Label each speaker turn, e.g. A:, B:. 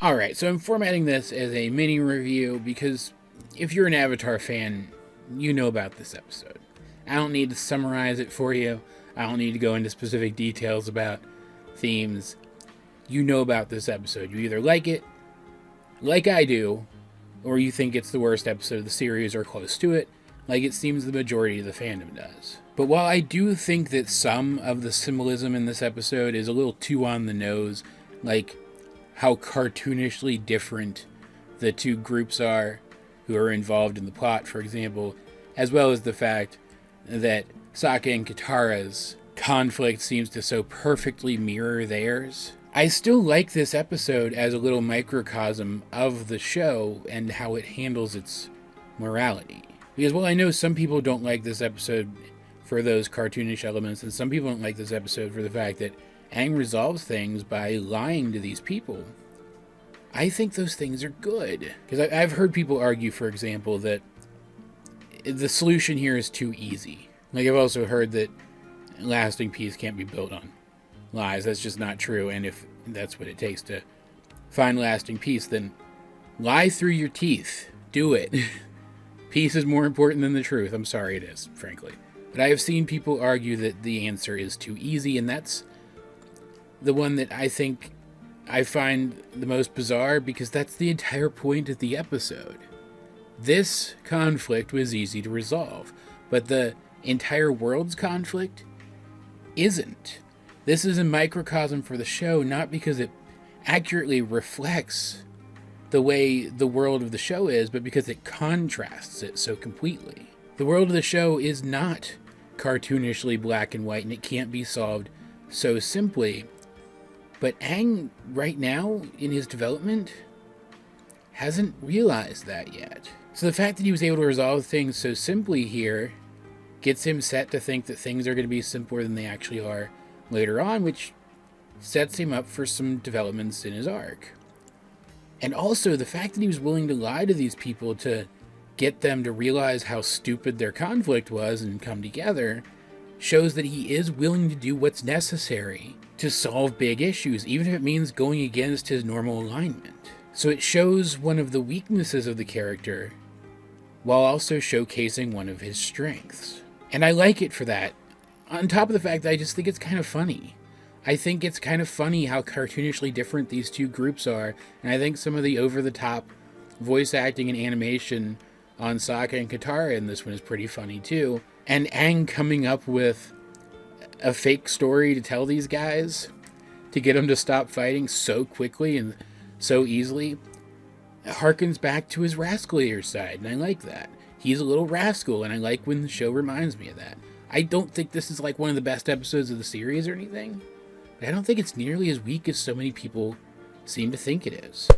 A: Alright, so I'm formatting this as a mini review because if you're an Avatar fan, you know about this episode. I don't need to summarize it for you. I don't need to go into specific details about themes. You know about this episode. You either like it, like I do, or you think it's the worst episode of the series or close to it, like it seems the majority of the fandom does. But while I do think that some of the symbolism in this episode is a little too on the nose, like how cartoonishly different the two groups are who are involved in the plot, for example, as well as the fact that Sokka and Katara's conflict seems to so perfectly mirror theirs, I still like this episode as a little microcosm of the show and how it handles its morality. Because while I know some people don't like this episode for those cartoonish elements, and some people don't like this episode for the fact that Aang resolves things by lying to these people, I think those things are good. Because I've heard people argue, for example, that the solution here is too easy. Like, I've also heard that lasting peace can't be built on lies. That's just not true. And if that's what it takes to find lasting peace, then lie through your teeth. Do it. Peace is more important than the truth. I'm sorry, it is, frankly. But I have seen people argue that the answer is too easy, and that's the one that I think I find the most bizarre, because that's the entire point of the episode. This conflict was easy to resolve, but the entire world's conflict isn't. This is a microcosm for the show, not because it accurately reflects the way the world of the show is, but because it contrasts it so completely. The world of the show is not cartoonishly black and white, and it can't be solved so simply. But Aang, right now, in his development, hasn't realized that yet. So the fact that he was able to resolve things so simply here gets him set to think that things are going to be simpler than they actually are later on, which sets him up for some developments in his arc. And also, the fact that he was willing to lie to these people to get them to realize how stupid their conflict was and come together shows that he is willing to do what's necessary to solve big issues, even if it means going against his normal alignment. So it shows one of the weaknesses of the character, while also showcasing one of his strengths. And I like it for that. On top of the fact that I just think it's kind of funny. I think it's kind of funny how cartoonishly different these two groups are, and I think some of the over-the-top voice acting and animation on Sokka and Katara in this one is pretty funny too. And Aang coming up with a fake story to tell these guys to get them to stop fighting so quickly and so easily harkens back to his rascalier side, and I like that. He's a little rascal, and I like when the show reminds me of that. I don't think this is like one of the best episodes of the series or anything, but I don't think it's nearly as weak as so many people seem to think it is.